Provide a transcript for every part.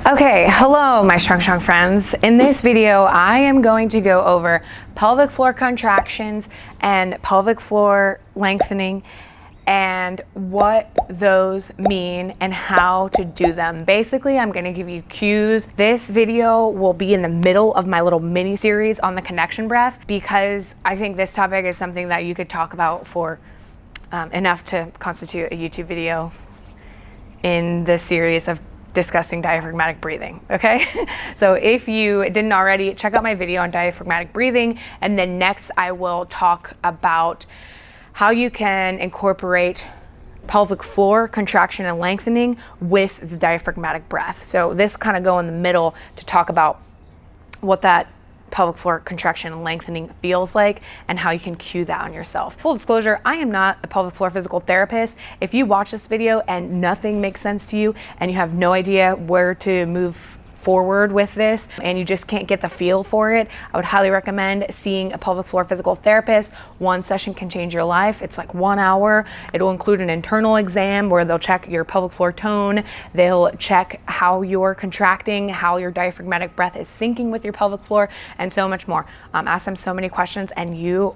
Okay, hello my strong friends. In this video, I am going to go over pelvic floor contractions and pelvic floor lengthening and what those mean and how to do them. Basically, I'm going to give you cues. This video will be in the middle of my little mini series on the connection breath because I think this topic is something that you could talk about for enough to constitute a YouTube video in the series of discussing diaphragmatic breathing, okay? So if you didn't already, check out my video on diaphragmatic breathing, and then next I will talk about how you can incorporate pelvic floor contraction and lengthening with the diaphragmatic breath. So this kind of go in the middle to talk about what that pelvic floor contraction and lengthening feels like and how you can cue that on yourself. Full disclosure, I am not a pelvic floor physical therapist. If you watch this video and nothing makes sense to you and you have no idea where to move forward with this and you just can't get the feel for it, I would highly recommend seeing a pelvic floor physical therapist. One session can change your life. It's like 1 hour. It'll include an internal exam where they'll check your pelvic floor tone. They'll check how you're contracting, how your diaphragmatic breath is syncing with your pelvic floor, and so much more. Ask them so many questions and your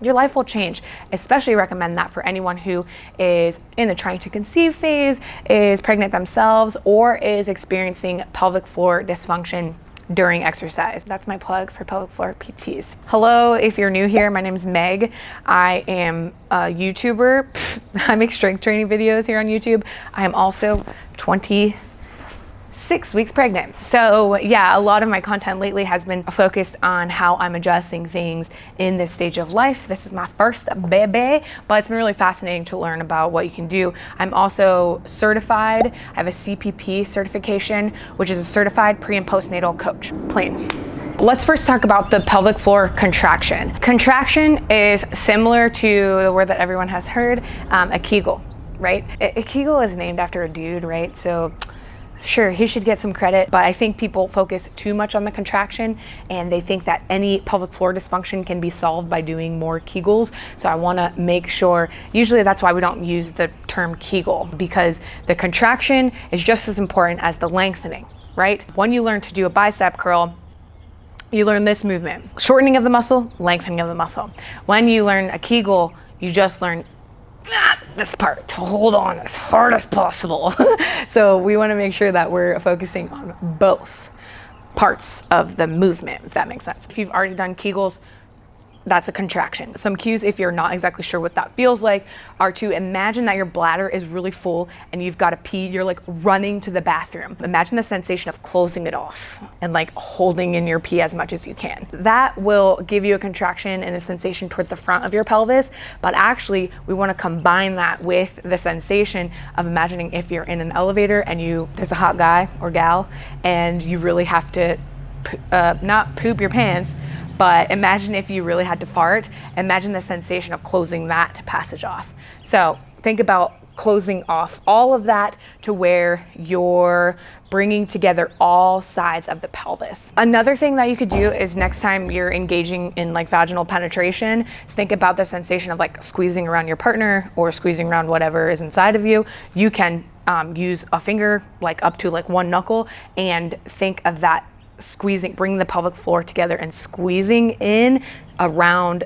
life will change. Especially recommend that for anyone who is in the trying to conceive phase, is pregnant themselves, or is experiencing pelvic floor dysfunction during exercise. That's my plug for pelvic floor PTs. Hello, if you're new here, my name is Meg. I am a YouTuber. I make strength training videos here on YouTube. I am also 26 weeks pregnant. So yeah, a lot of my content lately has been focused on how I'm adjusting things in this stage of life. This is my first baby, but it's been really fascinating to learn about what you can do. I'm also certified. I have a CPP certification, which is a certified pre and postnatal coach. Plain. Let's first talk about the pelvic floor contraction. Contraction is similar to the word that everyone has heard, a Kegel, right? A Kegel is named after a dude, right? So sure, he should get some credit, but I think people focus too much on the contraction and they think that any pelvic floor dysfunction can be solved by doing more Kegels. So I want to make sure, usually that's why we don't use the term Kegel, because the contraction is just as important as the lengthening, right? When you learn to do a bicep curl, you learn this movement, shortening of the muscle, lengthening of the muscle. When you learn a Kegel, you just learn this part to hold on as hard as possible. So we want to make sure that we're focusing on both parts of the movement, if that makes sense. If you've already done Kegels, that's a contraction. Some cues, if you're not exactly sure what that feels like, are to imagine that your bladder is really full and you've got to pee. You're like running to the bathroom. Imagine the sensation of closing it off and like holding in your pee as much as you can. That will give you a contraction and a sensation towards the front of your pelvis, but actually we want to combine that with the sensation of imagining if you're in an elevator and there's a hot guy or gal and you really have to not poop your pants, but imagine if you really had to fart. Imagine the sensation of closing that passage off. So think about closing off all of that to where you're bringing together all sides of the pelvis. Another thing that you could do is next time you're engaging in like vaginal penetration, is think about the sensation of like squeezing around your partner or squeezing around whatever is inside of you. You can use a finger like up to like one knuckle and think of that squeezing, bringing the pelvic floor together and squeezing in around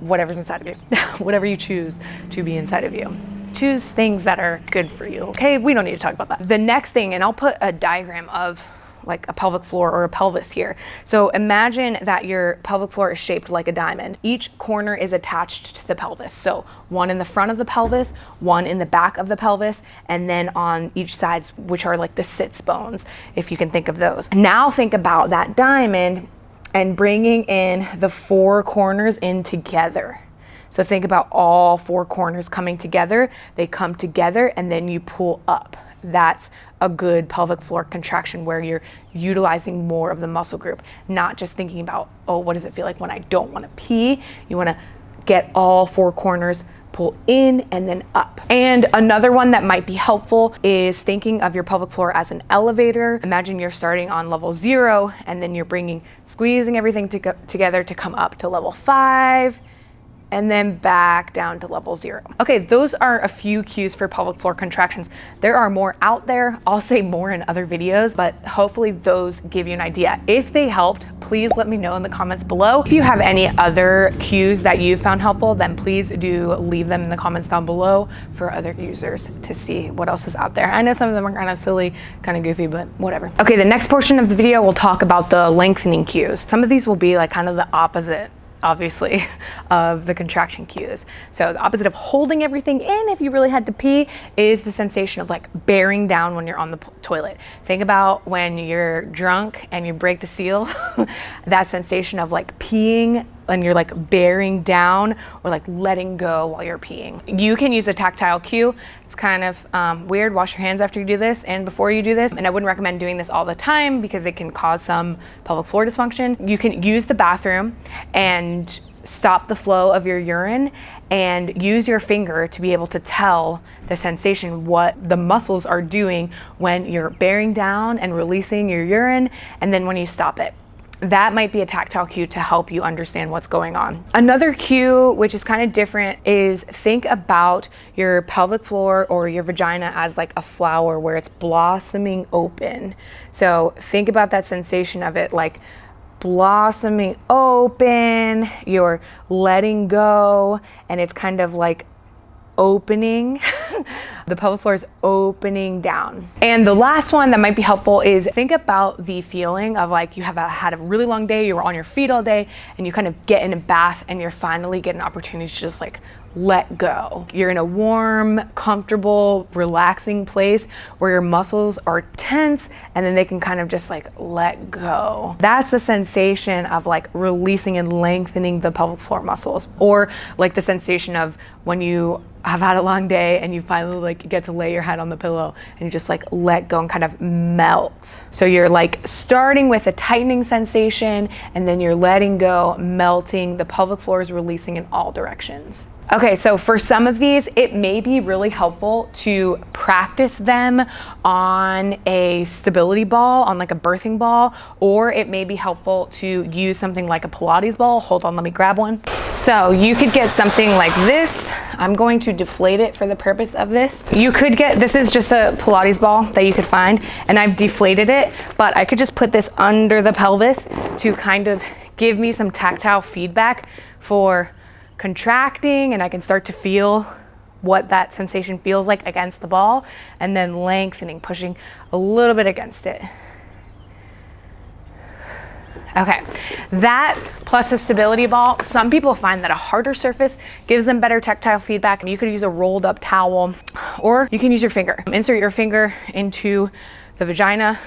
whatever's inside of you, whatever you choose to be inside of you. Choose things that are good for you, okay? We don't need to talk about that. The next thing, and I'll put a diagram of like a pelvic floor or a pelvis here. So imagine that your pelvic floor is shaped like a diamond. Each corner is attached to the pelvis. So one in the front of the pelvis, one in the back of the pelvis, and then on each sides, which are like the sits bones, if you can think of those. Now think about that diamond and bringing in the four corners in together. So think about all four corners coming together. They come together and then you pull up. That's a good pelvic floor contraction where you're utilizing more of the muscle group, not just thinking about, oh, what does it feel like when I don't want to pee? You want to get all four corners, pull in and then up. And another one that might be helpful is thinking of your pelvic floor as an elevator. Imagine you're starting on level 0 and then you're squeezing everything together to come up to level 5, and then back down to level 0. Okay, those are a few cues for pelvic floor contractions. There are more out there. I'll say more in other videos, but hopefully those give you an idea. If they helped, please let me know in the comments below. If you have any other cues that you found helpful, then please do leave them in the comments down below for other users to see what else is out there. I know some of them are kind of silly, kind of goofy, but whatever. Okay, the next portion of the video, we'll talk about the lengthening cues. Some of these will be like kind of the opposite, obviously, of the contraction cues. So the opposite of holding everything in if you really had to pee is the sensation of like bearing down when you're on the toilet. Think about when you're drunk and you break the seal, that sensation of like peeing and you're like bearing down or like letting go while you're peeing. You can use a tactile cue. It's kind of weird. Wash your hands after you do this and before you do this. And I wouldn't recommend doing this all the time because it can cause some pelvic floor dysfunction. You can use the bathroom and stop the flow of your urine and use your finger to be able to tell the sensation what the muscles are doing when you're bearing down and releasing your urine, and then when you stop it. That might be a tactile cue to help you understand what's going on. Another cue, which is kind of different, is think about your pelvic floor or your vagina as like a flower where it's blossoming open. So think about that sensation of it like blossoming open, you're letting go, and it's kind of like opening. The pelvic floor is opening down. And the last one that might be helpful is think about the feeling of like you have had a really long day, you were on your feet all day, and you kind of get in a bath and you're finally getting an opportunity to just like let go. You're in a warm, comfortable, relaxing place where your muscles are tense and then they can kind of just like let go. That's the sensation of like releasing and lengthening the pelvic floor muscles, or like the sensation of when you have had a long day and you finally like get to lay your head on the pillow and you just like let go and kind of melt. So you're like starting with a tightening sensation and then you're letting go, melting, the pelvic floor is releasing in all directions. Okay, so for some of these, it may be really helpful to practice them on a stability ball, on like a birthing ball, or it may be helpful to use something like a Pilates ball. Hold on, let me grab one. So you could get something like this. I'm going to deflate it for the purpose of this. You could get, this is just a Pilates ball that you could find, and I've deflated it, but I could just put this under the pelvis to kind of give me some tactile feedback for contracting, and I can start to feel what that sensation feels like against the ball, and then lengthening, pushing a little bit against it. Okay, that plus a stability ball. Some people find that a harder surface gives them better tactile feedback. You could use a rolled up towel, or you can use your finger. Insert your finger into the vagina,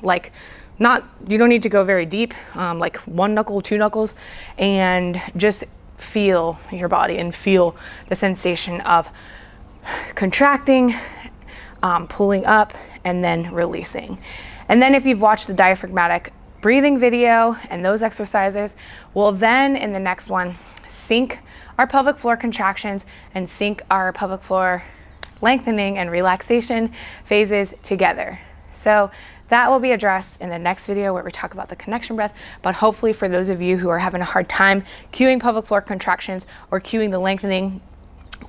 like you don't need to go very deep, like 1 knuckle, 2 knuckles, and just feel your body and feel the sensation of contracting, pulling up, and then releasing. And then if you've watched the diaphragmatic breathing video and those exercises, we'll then in the next one sync our pelvic floor contractions and sync our pelvic floor lengthening and relaxation phases together. So that will be addressed in the next video where we talk about the connection breath, but hopefully for those of you who are having a hard time cueing pelvic floor contractions or cueing the lengthening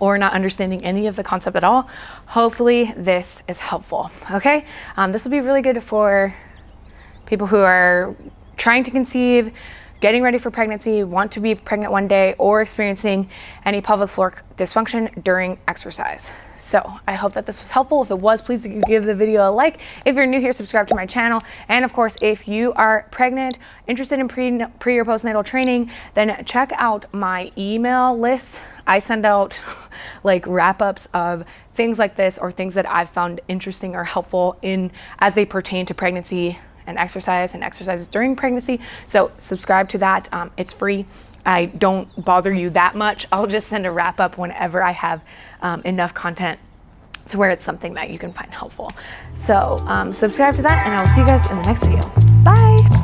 or not understanding any of the concept at all, hopefully this is helpful, okay? This will be really good for people who are trying to conceive, getting ready for pregnancy, want to be pregnant one day, or experiencing any pelvic floor dysfunction during exercise. So I hope that this was helpful. If it was, please give the video a like. If you're new here, subscribe to my channel. And of course, if you are pregnant, interested in pre or postnatal training, then check out my email list. I send out like wrap-ups of things like this or things that I've found interesting or helpful as they pertain to pregnancy and exercises during pregnancy. So subscribe to that. It's free. I don't bother you that much. I'll just send a wrap up whenever I have enough content to where it's something that you can find helpful. So subscribe to that, and I will see you guys in the next video. Bye.